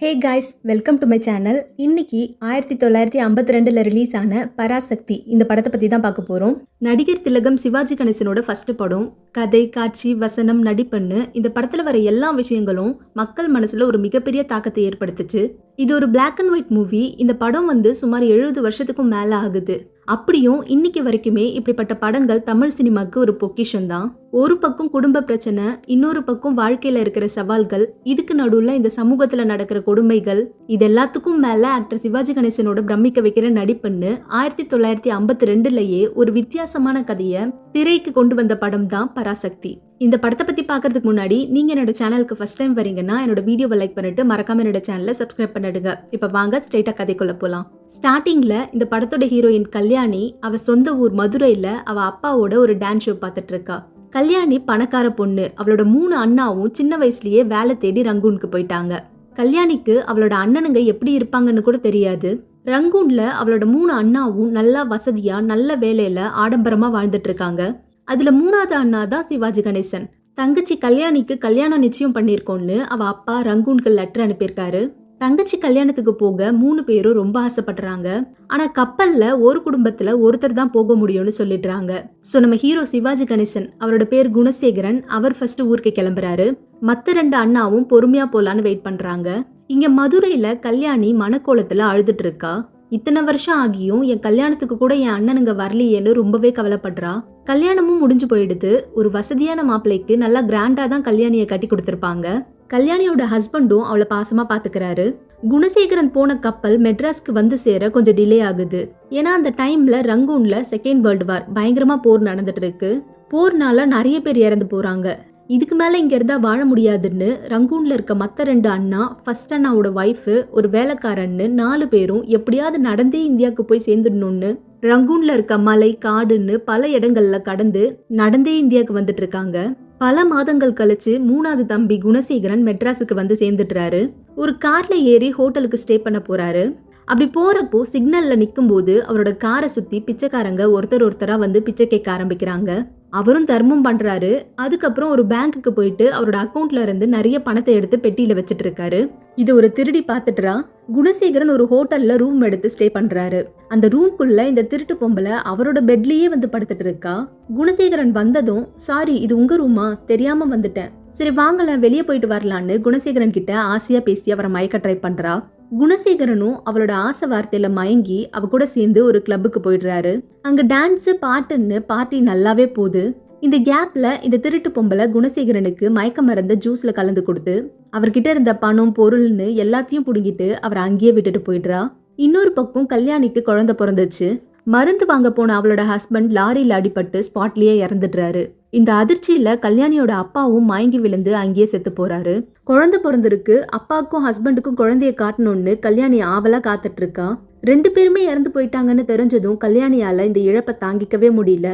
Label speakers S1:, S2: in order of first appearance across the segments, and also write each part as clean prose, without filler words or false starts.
S1: Hey guys, welcome to my channel. இன்னைக்கு 1952 release ஆன பராசக்தி இந்த படத்தை பற்றி தான் பார்க்க போகிறோம். நடிகர் திலகம் சிவாஜி கணேசனோட ஃபர்ஸ்ட் படம். கதை, காட்சி, வசனம், நடிப்புன்னு இந்த படத்தில் வர எல்லா விஷயங்களும் மக்கள் மனசில் ஒரு மிகப்பெரிய தாக்கத்தை ஏற்படுத்துச்சு. இது ஒரு பிளாக் அண்ட் ஒயிட் மூவி. இந்த படம் சுமார் 70 வருஷத்துக்கும் மேலே ஆகுது. அப்படியும் இன்னைக்கு வரைக்குமே இப்படிப்பட்ட படங்கள் தமிழ் சினிமாவுக்கு ஒரு பொக்கிஷம் தான். ஒரு பக்கம் குடும்ப பிரச்சனை, இன்னொரு பக்கம் வாழ்க்கையில இருக்கிற சவால்கள், இதுக்கு நடுவுல இந்த சமூகத்துல நடக்கிற கொடுமைகள், இது எல்லாத்துக்கும் மேல ஆக்டர் சிவாஜி கணேசனோட பிரமிக்க வைக்கிற நடிப்புன்னு 1952லயே ஒரு வித்தியாசமான கதையை திரைக்கு கொண்டு வந்த படம் தான் பராசக்தி. இந்த படத்தை பத்தி பாக்குறதுக்கு முன்னாடி நீங்க என்னோட சேனலுக்கு ஃபர்ஸ்ட் டைம் வரீங்கன்னா என்னோட வீடியோவை லைக் பண்ணிட்டு மறக்காம என்னோட சேனலை சப்ஸ்கிரைப் பண்ணிடுங்க. இப்ப வாங்க ஸ்ட்ரெயிட்டா கதைக்குள்ள போலாம். ஸ்டார்டிங்ல இந்த படத்தோட ஹீரோயின் கல்யாணி அவ சொந்த ஊர் மதுரையில அவ அப்பாவோட ஒரு டான்ஸ் ஷோ பார்த்துட்டு இருக்கா. கல்யாணி பணக்கார பொண்ணு. அவளோட 3 அண்ணாவும் சின்ன வயசுலயே வேலை தேடி ரங்கூனுக்கு போயிட்டாங்க. கல்யாணிக்கு அவளோட அண்ணனுங்க எப்படி இருப்பாங்கன்னு கூட தெரியாது. ரங்கூன்ல அவளோட 3 அண்ணாவும் நல்லா வசதியா நல்ல வேலையில ஆடம்பரமா வாழ்ந்துட்டு இருக்காங்க. அதுல 3வது அண்ணா தான் சிவாஜி கணேசன். தங்கச்சி கல்யாணிக்கு கல்யாணம் நிச்சயம் பண்ணிருக்கோம்னு அவ அப்பா ரங்கூனுக்கு லெட்டர் அனுப்பியிருக்காரு. தங்கச்சி கல்யாணத்துக்கு போக 3 பேரும் ரொம்ப ஆசைப்படுறாங்க. ஆனா கப்பல்ல ஒரு குடும்பத்துல ஒருத்தர் தான் போக முடியும்னு சொல்லிடுறாங்க. சோ நம்ம ஹீரோ சிவாஜி கணேசன், அவரோட பேர் குணசேகரன், அவர் ஃபர்ஸ்ட் ஊருக்கு கிளம்புறாரு. மத்த 2 அண்ணாவும் பொறுமையா போலான்னு வெயிட் பண்றாங்க. இங்க மதுரையில கல்யாணி மனக்கோலத்துல அழுதுட்டு இருக்கா. இத்தனை வருஷம் ஆகியும் என் கல்யாணத்துக்கு கூட என் அண்ணனுங்க வரலையேன்னு ரொம்பவே கவலைப்படுறா. கல்யாணமும் முடிஞ்சு போயிடுது. ஒரு வசதியான மாப்பிள்ளைக்கு நல்லா கிராண்டா தான் கல்யாணியை கட்டி கொடுத்திருப்பாங்க. கல்யாணியோட ஹஸ்பண்டும் அவளை பாசமா பாத்துக்கிறாரு. குணசேகரன் போன கப்பல் மெட்ராஸ்க்கு வந்து சேர கொஞ்சம் டிலே ஆகுது. ஏன்னா அந்த டைம்ல ரங்கூன்ல செகண்ட் வேர்ல்டு வார் பயங்கரமா போர் நடந்துட்டு இருக்கு. போர்னால நிறைய பேர் இறந்து போறாங்க. இதுக்கு மேல இங்க இருந்தா வாழ முடியாதுன்னு ரங்கூன்ல இருக்க மத்த 2 அண்ணா, ஃபர்ஸ்ட் அண்ணாவோட ஒய்ஃப், ஒரு வேலைக்காரன்னு 4 பேரும் எப்படியாவது நடந்தே இந்தியாவுக்கு போய் சேர்ந்துடணும்னு ரங்கூன்ல இருக்க மலை, காடுன்னு பல இடங்கள்ல கடந்து நடந்தே இந்தியாவுக்கு வந்துட்டு இருக்காங்க. பல மாதங்கள் கழிச்சு 3வது தம்பி குணசேகரன் மெட்ராஸுக்கு வந்து சேர்ந்துட்டுறாரு. ஒரு கார்ல ஏறி ஹோட்டலுக்கு ஸ்டே பண்ண போறாரு. அப்படி போறப்போ சிக்னல்ல நிற்கும் போது அவரோட காரை சுத்தி பிச்சைக்காரங்க ஒருத்தரா வந்து பிச்சை கேட்க ஆரம்பிக்கிறாங்க. அவரும் தர்மம் பண்றாரு. அதுக்கப்புறம் ஒரு பேங்க்குக்கு போயிட்டு அவரோட அக்கௌண்ட்ல இருந்து நிறைய பணத்தை எடுத்து பெட்டியில வச்சுட்டு இருக்காரு. இது ஒரு திருடி பாத்துட்டுறா. குணசேகரன் ஒரு ஹோட்டல்ல ரூம் எடுத்து ஸ்டே பண்றாரு. அந்த ரூம்குள்ள இந்த திருட்டு பொம்பளை அவரோட பெட்லயே வந்து படுத்துட்டு இருக்கா. குணசேகரன் வந்ததும், சாரி இது உங்க ரூமா, தெரியாம வந்துட்டேன், சரி வாங்கல வெளியே போயிட்டு வரலான்னு குணசேகரன் கிட்ட ஆசையா பேசி அவரை மயக்க ட்ரை பண்றா. குணசேகரனும் அவளோட ஆசை வார்த்தையில மயங்கி அவ கூட சேர்ந்து ஒரு கிளப்புக்கு போயிடுறாரு. அங்க டான்ஸ், பாட்டுன்னு பார்ட்டி நல்லாவே போகுது. இந்த கேப்ல இந்த திருட்டு பொம்பளை குணசேகரனுக்கு மயக்க மருந்து ஜூஸ்ல கலந்து கொடுத்து அவர்கிட்ட இருந்த பணம், பொருள்னு எல்லாத்தையும் புடுங்கிட்டு அவரை அங்கேயே விட்டுட்டு போயிடுறா. இன்னொரு பக்கம் கல்யாணிக்கு குழந்தை பிறந்துச்சு. மருந்து வாங்க போன அவளோட ஹஸ்பண்ட் லாரியில அடிபட்டு ஸ்பாட்லயே இறந்துடுறாரு. இந்த அதிர்ச்சியில கல்யாணியோட அப்பாவும் மயங்கி விழுந்து அங்கேயே செத்து போறாரு. குழந்தை பிறந்திருக்கு. அப்பாவுக்கும் ஹஸ்பண்டுக்கும் குழந்தைய காட்டணும்னு கல்யாணி ஆவலா காத்துட்டு இருக்கா. 2 பேருமே இறந்து போயிட்டாங்கன்னு தெரிஞ்சதும் கல்யாணியால இந்த இழப்பை தாங்கிக்கவே முடியல.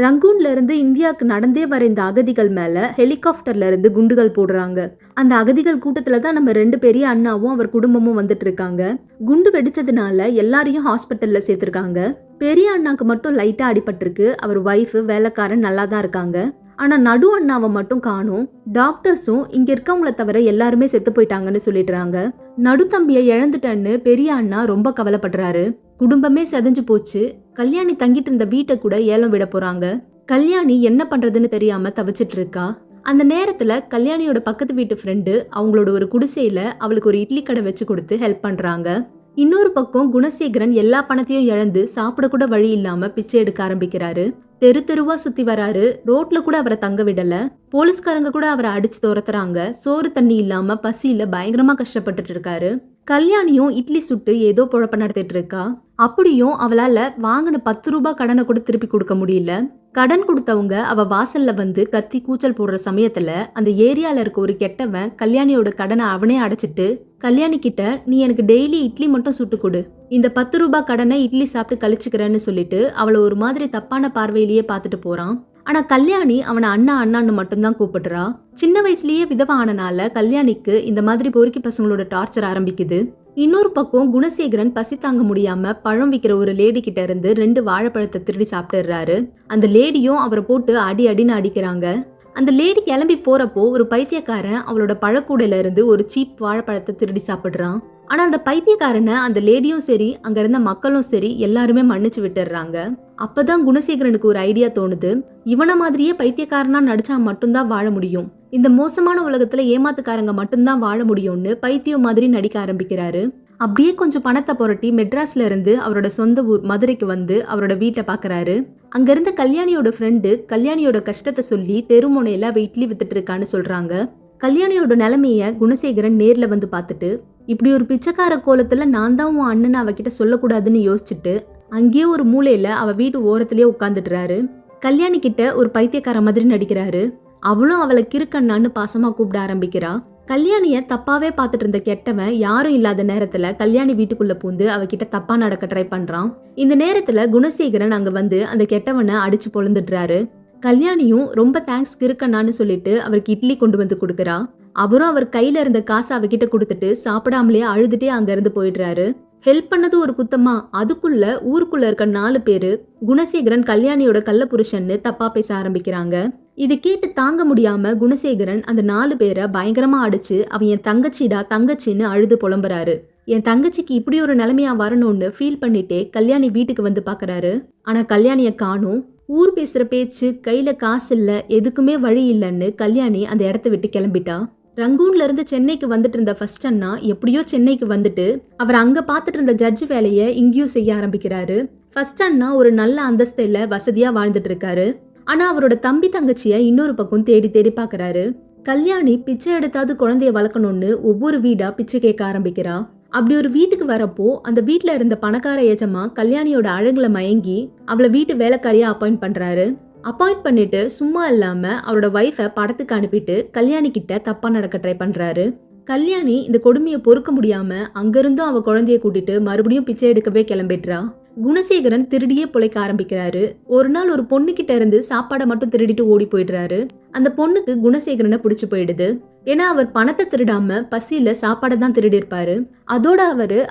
S1: ரங்கூன்ல இருந்து இந்தியாவுக்கு நடந்தே வர இந்த அகதிகள் மேல ஹெலிகாப்டர்ல இருந்து குண்டுகள் போடுறாங்க. அந்த அகதிகள் கூட்டத்துல தான் நம்ம 2 பெரிய அண்ணாவும் அவர் குடும்பமும் வந்துட்டு இருக்காங்க. குண்டு வெடிச்சதுனால எல்லாரையும் ஹாஸ்பிட்டல்ல சேர்த்திருக்காங்க. பெரிய அண்ணாக்கு மட்டும் லைட்டா அடிபட்டிருக்கு. அவர் ஒய்ஃப், வேலைக்காரன் நல்லா தான் இருக்காங்க. ஆனா நடு அண்ணாவை மட்டும் காணும். டாக்டர்ஸும் இங்க இருக்கவங்கள தவிர எல்லாருமே செத்து போயிட்டாங்கன்னு சொல்லிடுறாங்க. நடு தம்பியை இழந்துட்டேன்னு பெரிய அண்ணா ரொம்ப கவலைப்படுறாரு. குடும்பமே செதஞ்சு போச்சு. கல்யாணி தங்கிட்டு இருந்த வீட்டை கூட ஏலம் விட போறாங்க. கல்யாணி என்ன பண்றதுன்னு தெரியாம தவிச்சிட்டு இருக்கா. அந்த நேரத்துல கல்யாணியோட பக்கத்து வீட்டு ஃப்ரெண்டு அவங்களோட ஒரு குடிசையில அவளுக்கு ஒரு இட்லி கடை வச்சு கொடுத்து ஹெல்ப் பண்றாங்க. இன்னொரு பக்கம் குணசேகரன் எல்லா பணத்தையும் இழந்து சாப்பிட கூட வழி இல்லாம பிச்சை எடுக்க ஆரம்பிக்கிறாரு. தெரு தெருவா சுத்தி வராரு. ரோட்ல கூட அவரை தங்க விடல. போலீஸ்காரங்க கூட அவரை அடிச்சு துரத்துறாங்க. சோறு தண்ணி இல்லாம பசியில பயங்கரமா கஷ்டப்பட்டுட்டு இருக்காரு. கல்யாணியும் இட்லி சுட்டு ஏதோ பொழப்ப நடத்திட்டு இருக்கா. அப்படியும் அவளால வாங்கின 10 ரூபாய் கடனை கூட திருப்பி கொடுக்க முடியல. கடன் கொடுத்தவங்க அவ வாசல்ல வந்து கத்தி கூச்சல் போடுற சமயத்துல அந்த ஏரியால இருக்க ஒரு கெட்டவன் கல்யாணியோட கடனை அவனே அடைச்சிட்டு கல்யாணி கிட்ட, நீ எனக்கு டெய்லி இட்லி மட்டும் சுட்டு கொடு, இந்த 10 ரூபாய் கடனை இட்லி சாப்பிட்டு கழிச்சுக்கிறேன்னு சொல்லிட்டு அவளை ஒரு மாதிரி தப்பான பார்வையிலேயே பார்த்துட்டு போறான். ஆனா கல்யாணி அவனை அண்ணா அண்ணான்னு மட்டும்தான் கூப்பிடுறா. சின்ன வயசுலயே விதவா ஆனனால கல்யாணிக்கு இந்த மாதிரி பொறுக்கி பசங்களோட டார்ச்சர் ஆரம்பிக்குது. இன்னொரு பக்கம் குணசேகரன் பசி தாங்க முடியாம பழம் விற்கிற ஒரு லேடி கிட்ட இருந்து 2 வாழைப்பழத்தை திருடி சாப்பிட்டுறாரு. அந்த லேடியும் அவரை போட்டு அடி அடின்னு அடிக்கிறாங்க. அந்த லேடி கிளம்பி போறப்போ ஒரு பைத்தியக்காரன் அவளோட பழக்கூடையில இருந்து ஒரு சீப் வாழைப்பழத்தை திருடி சாப்பிடுறான். ஆனா அந்த பைத்தியக்காரனை அந்த லேடியும் சரி அங்க இருந்த மக்களும் சரி எல்லாருமே மன்னிச்சு விட்டுறாங்க. அப்பதான் குணசேகரனுக்கு ஒரு ஐடியா தோணுது. இவன மாதிரியே பைத்தியக்காரனா நடிச்சா மட்டும்தான் வாழ முடியும், இந்த மோசமான உலகத்துல ஏமாத்துக்காரங்க மட்டும்தான் வாழ முடியும்னு பைத்தியம் மாதிரி நடிக்க ஆரம்பிக்கிறாரு. அப்படியே கொஞ்சம் பணத்தை புரட்டி மெட்ராஸ்ல இருந்து அவரோட சொந்த ஊர் மதுரைக்கு வந்து அவரோட வீட்டை பாக்குறாரு. அங்க இருந்த கல்யாணியோட ஃப்ரெண்டு கல்யாணியோட கஷ்டத்தை சொல்லி தெருமுனையில அவ இட்லி வித்துட்டு இருக்கான்னு சொல்றாங்க. கல்யாணியோட நிலைமைய குணசேகரன் நேர்ல வந்து பார்த்துட்டு, இப்படி ஒரு பிச்சைக்கார கோலத்துல நான் தான் உன் அண்ணன் அவகிட்ட சொல்லக்கூடாதுன்னு யோசிச்சுட்டு அங்கேயே ஒரு மூலையில அவ வீட்டு ஓரத்திலேயே உட்காந்துட்டுறாரு. கல்யாணி கிட்ட ஒரு பைத்தியக்கார மாதிரி நடிக்கிறாரு. அவளும் அவளை கிறுக்கண்ணான்னு பாசமா கூப்பிட ஆரம்பிக்கிறா. கல்யாணிய தப்பாவே பார்த்துட்டு இருந்த கெட்டவன் யாரும் இல்லாத நேரத்துல கல்யாணி வீட்டுக்குள்ள பூந்து அவகிட்ட தப்பா நடக்க ட்ரை பண்றான். இந்த நேரத்துல குணசேகரன் அங்க வந்து அந்த கெட்டவனை அடிச்சு பொழந்துடுறாரு. கல்யாணியும் ரொம்ப தேங்க்ஸ் கிறுக்கண்ணான்னு சொல்லிட்டு அவருக்கு இட்லி கொண்டு வந்து கொடுக்கறா. அவரும் அவர் கையில இருந்த காசை அவகிட்ட கொடுத்துட்டு சாப்பிடாமலே அழுதுட்டே அங்க இருந்து போயிடுறாரு. ஹெல்ப் பண்ணது ஒரு குத்தமா, அதுக்குள்ள ஊருக்குள்ள இருக்க 4 பேரு குணசேகரன் கல்யாணியோட கள்ள புருஷன்னு தப்பா பேச ஆரம்பிக்கிறாங்க. இது கேட்டு தாங்க முடியாம குணசேகரன் அந்த 4 பேரை பயங்கரமா அடிச்சு அவன் என் தங்கச்சிடா தங்கச்சின்னு அழுது புலம்புறாரு. என் தங்கச்சிக்கு இப்படி ஒரு நிலைமையா வரணும்னு ஃபீல் பண்ணிட்டே கல்யாணி வீட்டுக்கு வந்து பாக்குறாரு. ஆனா கல்யாணிய காணோம். ஊர் பேசுற பேச்சு, கையில காசு இல்ல, எதுக்குமே வழி இல்லைன்னு கல்யாணி அந்த இடத்த விட்டு கிளம்பிட்டா. ரங்கூன்ல இருந்து சென்னைக்கு வந்துட்டு இருந்த ஃபர்ஸ்ட் அண்ணா எப்படியோ சென்னைக்கு வந்துட்டு அவர் அங்க பாத்துட்டு இருந்த ஜட்ஜ் வேலையை இங்கேயும் செய்ய ஆரம்பிக்கிறாரு. ஃபர்ஸ்ட் அண்ணா ஒரு நல்ல அந்தஸ்தையில வசதியா வாழ்ந்துட்டு இருக்காரு. ஆனா அவரோட தம்பி தங்கச்சிய இன்னொரு பக்கம் தேடி தேடி பாக்குறாரு. கல்யாணி பிச்சை எடுத்தாவது குழந்தைய வளர்க்கணும்னு ஒவ்வொரு வீடா பிச்சை கேட்க ஆரம்பிக்கிறா. அப்படி ஒரு வீட்டுக்கு வரப்போ அந்த வீட்டுல இருந்த பணக்கார ஏஜமா கல்யாணியோட அழகுல மயங்கி அவளை வீட்டு வேலைக்காரியா அப்பாயிண்ட் பண்றாரு. அப்பாயிண்ட் பண்ணிட்டு சும்மா இல்லாம அவரோட வைஃபை படத்துக்கு அனுப்பிட்டு கல்யாணி கிட்ட தப்பா நடக்க ட்ரை பண்றாரு. கல்யாணி இந்த கொடுமையை பொறுக்க முடியாம அங்கிருந்தும் அவ குழந்தைய கூட்டிட்டு மறுபடியும் பிச்சை எடுக்கவே கிளம்பிடுறா. குணசேகரன் திருடியே பிழைக்க ஆரம்பிக்கிறாரு. ஒரு நாள் ஒரு பொண்ணு கிட்ட இருந்து சாப்பாடை மட்டும் திருடிட்டு ஓடி போயிடுறாரு. அந்த பொண்ணுக்கு குணசேகரனை பிடிச்சு போயிடுது. ஏன்னா அவர் பணத்தை திருடாம பசியில சாப்பாடை தான் திருடி இருப்பாரு. அதோட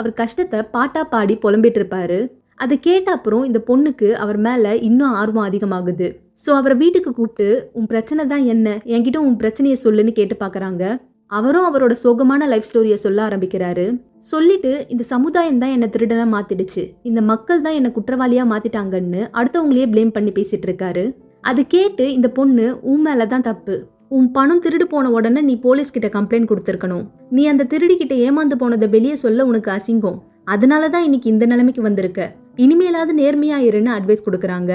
S1: அவர் கஷ்டத்தை பாட்டா பாடி புலம்பிட்டு இருப்பாரு. அதை கேட்ட அப்புறம் இந்த பொண்ணுக்கு அவர் மேல இன்னும் ஆர்வம் அதிகமாகுது. ஸோ அவரை வீட்டுக்கு கூப்பிட்டு உன் பிரச்சனை தான் என்ன, என்கிட்ட உன் பிரச்சனையை சொல்லுன்னு கேட்டு பாக்குறாங்க. அவரும் அவரோட சோகமான லைஃப் ஸ்டோரியை சொல்ல ஆரம்பிக்கிறாரு. சொல்லிட்டு இந்த சமுதாயம் தான் என்னை திருடனா மாத்திடுச்சு, இந்த மக்கள் தான் என்னை குற்றவாளியா மாத்திட்டாங்கன்னு அடுத்தவங்களையே பிளேம் பண்ணி பேசிட்டு இருக்காரு. அது கேட்டு இந்த பொண்ணு உன் மேலதான் தப்பு, உன் பணம் திருடு போன உடனே நீ போலீஸ் கிட்ட கம்ப்ளைண்ட் கொடுத்துருக்கணும், நீ அந்த திருடி கிட்ட ஏமாந்து போனதை வெளியே சொல்ல உனக்கு அசிங்கம், அதனாலதான் இன்னைக்கு இந்த நிலைமைக்கு வந்திருக்க, இனிமேலாவது நேர்மையா இருன்னு அட்வைஸ் கொடுக்கறாங்க.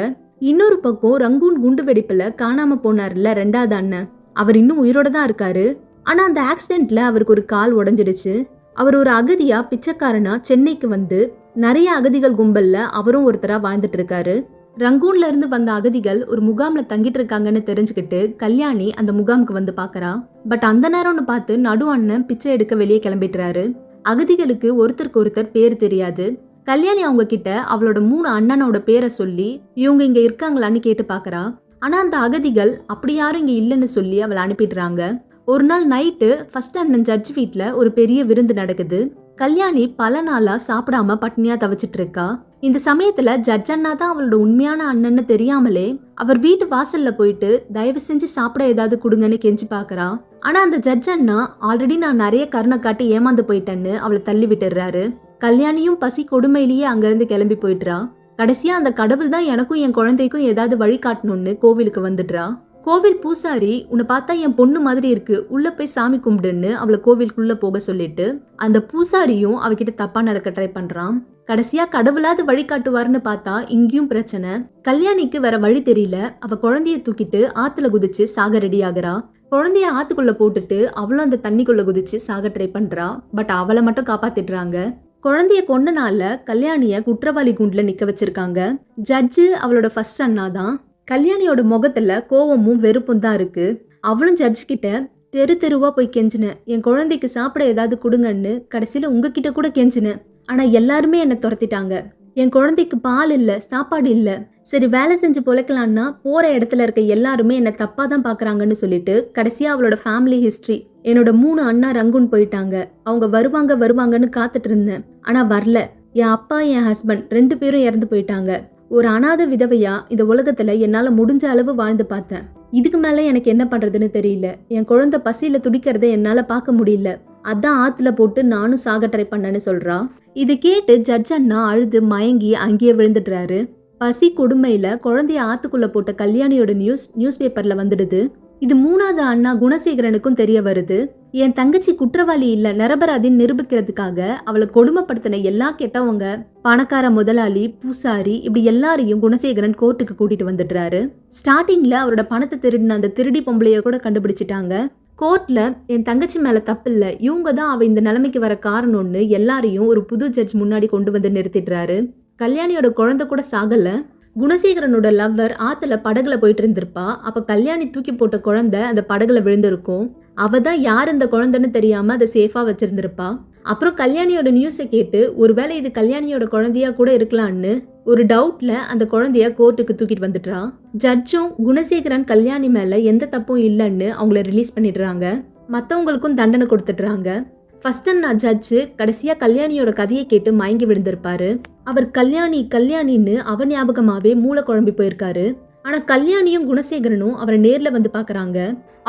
S1: இன்னொரு பக்கம் ரங்கூன் குண்டு வெடிப்புல காணாம போனார்ல 2வது அண்ணன், அவர் இன்னும் உயிரோட தான் இருக்காரு. ஆனா அந்த ஆக்சிடென்ட்ல அவருக்கு ஒரு கால் உடைஞ்சிடுச்சு. அவர் ஒரு அகதியா பிச்சைக்காரனா சென்னைக்கு வந்து நிறைய அகதிகள் கும்பல்ல அவரும் ஒருத்தரா வாழ்ந்துட்டு இருக்காரு. ரங்கூன்ல இருந்து வந்த அகதிகள் ஒரு முகாம்ல தங்கிட்டு இருக்காங்கன்னு தெரிஞ்சுக்கிட்டு கல்யாணி அந்த முகாமுக்கு வந்து பாக்குறா. பட் அந்த நேரம்னு பார்த்து நடு அண்ணன் பிச்சை எடுக்க வெளியே கிளம்பிட்டுறாரு. அகதிகளுக்கு ஒருத்தருக்கு ஒருத்தர் பேர் தெரியாது. கல்யாணி அவங்க கிட்ட அவளோட 3 அண்ணனோட பேரை சொல்லி இவங்க இங்க இருக்காங்களான்னு கேட்டு பாக்குறா. ஆனா அந்த அகதிகள் அப்படி யாரும் இங்க இல்லைன்னு சொல்லி அவளை அனுப்பிடுறாங்க. ஒரு நாள் நைட்டு ஃபர்ஸ்ட் அண்ணன் ஜட்ஜ் வீட்ல ஒரு பெரிய விருந்து நடக்குது. கல்யாணி பல நாளா சாப்பிடாம பட்னியா தவிச்சிட்டு இருக்கா. இந்த சமயத்துல ஜட்ஜ் அண்ணா தான் அவளோட உண்மையான அண்ணன்னு தெரியாமலே அவர் வீட்டு வாசல்ல போயிட்டு தயவு செஞ்சு சாப்பிட ஏதாவது கொடுங்கன்னு கெஞ்சி பாக்குறா. ஆனா அந்த ஜட்ஜ் அண்ணா ஆல்ரெடி நான் நிறைய கருணை காட்டி ஏமாந்து போயிட்டேன்னு அவளை தள்ளி விட்டுறாரு. கல்யாணியும் பசி கொடுமையிலேயே அங்கிருந்து கிளம்பி போயிடுறா. கடைசியா அந்த கடவுள் தான் எனக்கும் என் குழந்தைக்கும் ஏதாவது வழி காட்டணும்னு கோவிலுக்கு வந்துடுறா. கோவில் பூசாரி உன்னை பார்த்தா என் பொண்ணு மாதிரி இருக்கு, உள்ள போய் சாமி கும்பிடுன்னு அவளை கோவிலுக்குள்ள போக சொல்லிட்டு அந்த பூசாரியும் அவகிட்ட தப்பா நடக்க ட்ரை பண்றான். கடைசியா கடவுளாவது வழி காட்டுவாருன்னு பார்த்தா இங்கேயும் பிரச்சனை. கல்யாணிக்கு வேற வழி தெரியல. அவ குழந்தைய தூக்கிட்டு ஆத்துல குதிச்சு சாக ரெடி ஆகுறா. குழந்தைய ஆத்துக்குள்ள போட்டுட்டு அவளும் அந்த தண்ணிக்குள்ள குதிச்சு சாக ட்ரை பண்றா. பட் அவளை மட்டும் காப்பாத்திடுறாங்க. குழந்தைய கொண்டனால கல்யாணிய குற்றவாளி குண்டுல நிக்க வச்சிருக்காங்க. ஜட்ஜு அவளோட ஃபர்ஸ்ட் அண்ணா தான். கல்யாணியோட முகத்துல கோவமும் வெறுப்பும் தான் இருக்கு. அவளும் ஜட்ஜ் கிட்ட தெரு தெருவா போய் கெஞ்சினேன், என் குழந்தைக்கு சாப்பிட ஏதாவது கொடுங்கன்னு, கடைசியில உங்ககிட்ட கூட கெஞ்சினேன், ஆனா எல்லாருமே என்னை துரத்திட்டாங்க, என் குழந்தைக்கு பால் இல்ல, சாப்பாடு இல்ல, சரி வேலை செஞ்சு பொழைக்கலான்னா போற இடத்துல இருக்க எல்லாருமே என்னை தப்பா தான் பாக்குறாங்கன்னு சொல்லிட்டு கடைசியா அவளோட ஃபேமிலி ஹிஸ்டரி, என்னோட 3 அண்ணா ரங்கூன் போயிட்டாங்க, அவங்க வருவாங்கன்னு காத்துட்டு இருந்தேன், ஆனா வரல, என் அப்பா என் ஹஸ்பண்ட் 2 பேரும் இறந்து போயிட்டாங்க, ஒரு அனாதை விதவையா இந்த உலகத்துல என்னால முடிஞ்ச அளவு வாழ்ந்து பார்த்தேன், இதுக்கு மேல எனக்கு என்ன பண்றதுன்னு தெரியல. என் குழந்தை பசியில துடிக்கிறத என்னால பார்க்க முடியல. அதான் ஆத்துல போட்டு நானும் சாக ட்ரை பண்ணேன்னு சொல்றா. இதை கேட்டு ஜட்ஜ் அண்ணா அழுது மயங்கி அங்கேயே விழுந்துடுறாரு. பசி கொடுமையில குழந்தைய ஆத்துக்குள்ள போட்ட கல்யாணியோட நியூஸ் பேப்பர்ல வந்துடுது. இது 3வது அண்ணா குணசேகரனுக்கும் தெரிய வருது. என் தங்கச்சி குற்றவாளி இல்ல நிரபராதின்னு நிரூபிக்கிறதுக்காக அவளை கொடுமைப்படுத்தின எல்லா கெட்டவங்க, பணக்கார முதலாளி, பூசாரி இப்படி எல்லாரையும் குணசேகரன் கோர்ட்டுக்கு கூட்டிட்டு வந்துடுறாரு. ஸ்டார்டிங்ல அவரோட பணத்தை திருடின அந்த திருடி பொம்பளைய கூட கண்டுபிடிச்சிட்டாங்க. கோர்ட்ல என் தங்கச்சி மேல தப்பு இல்ல, இவங்க தான் அவ இந்த நிலைமைக்கு வர காரணம்னு எல்லாரையும் ஒரு புது ஜட்ஜ் முன்னாடி கொண்டு வந்து நிறுத்திடுறாரு. கல்யாணியோட குழந்தை கூட சாகல. குணசேகரனோட லவ்வர் ஆத்துல படகுல போயிட்டு இருந்திருப்பா. அப்ப கல்யாணி தூக்கி போட்ட குழந்தை அந்த படகுல விழுந்திருக்கும். அவ தான் யார் இந்த குழந்தைன்னு தெரியாம அதை சேஃபா வச்சிருந்திருப்பா. அப்புறம் கல்யாணியோட நியூஸை கேட்டு ஒருவேளை இது கல்யாணியோட குழந்தையா கூட இருக்கலான்னு ஒரு டவுட்ல அந்த குழந்தைய கோர்ட்டுக்கு தூக்கிட்டு வந்துட்டா. ஜட்ஜும் குணசேகரன் கல்யாணி மேல எந்த தப்பும் இல்லைன்னு அவங்கள ரிலீஸ் பண்ணிடுறாங்க. மற்றவங்களுக்கும் தண்டனை கொடுத்துடுறாங்க. ஃபர்ஸ்ட் அண்ணா ஜட்ஜு கடைசியா கல்யாணியோட கதையை கேட்டு மயங்கி விழுந்திருப்பாரு. அவர் கல்யாணின்னு அவ ஞாபகமாவே மூளை குழம்பி போயிருக்காரு. ஆனா கல்யாணியும் குணசேகரனும் அவரை நேர்ல வந்து பாக்குறாங்க.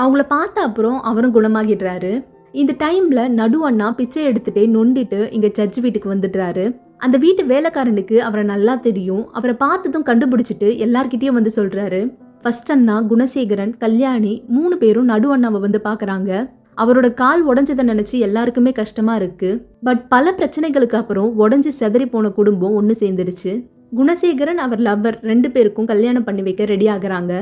S1: அவங்கள பார்த்த அப்புறம் அவரும் குணமாகிடுறாரு. இந்த டைம்ல நடு அண்ணா பிச்சை எடுத்துட்டே நொண்டிட்டு இங்க ஜட்ஜ் வீட்டுக்கு வந்துடுறாரு. அந்த வீட்டு வேலைக்காரனுக்கு அவரை நல்லா தெரியும். அவரை பார்த்ததும் கண்டுபிடிச்சிட்டு எல்லார்கிட்டயும் வந்து சொல்றாரு. ஃபர்ஸ்ட் அண்ணா, குணசேகரன், கல்யாணி 3 பேரும் நடு அண்ணாவை வந்து பாக்குறாங்க. அவரோட கால் உடஞ்சதை நினைச்சு எல்லாருக்குமே கஷ்டமா இருக்கு. பட் பல பிரச்சனைகளுக்கு அப்புறம் உடஞ்சி செதறி போன குடும்பம் ஒன்று சேர்ந்துருச்சு. குணசேகரன் அவர் லவ்வர் 2 பேருக்கும் கல்யாணம் பண்ணி வைக்க ரெடி ஆகுறாங்க.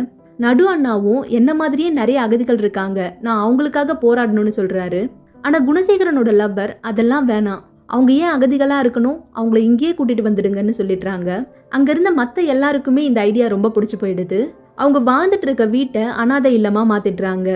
S1: நடு அண்ணாவும் என்ன மாதிரியே நிறைய அகதிகள் இருக்காங்க, நான் அவங்களுக்காக போராடணும்னு சொல்றாரு. ஆனா குணசேகரனோட லவ்வர் அதெல்லாம் வேணாம், அவங்க ஏன் அகதிகளா இருக்கணும், அவங்கள இங்கேயே கூட்டிட்டு வந்துடுங்கன்னு சொல்லிடுறாங்க. அங்க இருந்த மத்த எல்லாருக்குமே இந்த ஐடியா ரொம்ப பிடிச்சு போயிடுது. அவங்க வாழ்ந்துட்டு இருக்க வீட்டை அனாதை இல்லமா மாத்திடுறாங்க.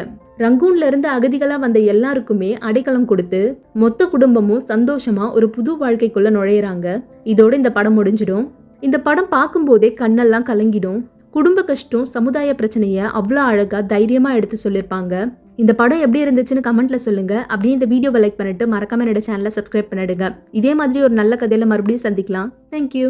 S1: ரங்கூன்ல இருந்து அகதிகளா வந்த எல்லாருக்குமே அடைக்கலம் கொடுத்து மொத்த குடும்பமும் சந்தோஷமா ஒரு புது வாழ்க்கைக்குள்ள நுழையிறாங்க. இதோட இந்த படம் முடிஞ்சிடும். இந்த படம் பார்க்கும்போதே கண்ணெல்லாம் கலங்கிடும். குடும்ப கஷ்டம், சமுதாய பிரச்சனைய அவ்வளோ அழகா தைரியமா எடுத்து சொல்லியிருப்பாங்க. இந்த படம் எப்படி இருந்துச்சுன்னு கமெண்ட்ல சொல்லுங்க. அப்படியே இந்த வீடியோவை லைக் பண்ணிட்டு மறக்காம என்னோட சேனலை சப்ஸ்கிரைப் பண்ணிடுங்க. இதே மாதிரி ஒரு நல்ல கதையில மறுபடியும் சந்திக்கலாம். தேங்க்யூ.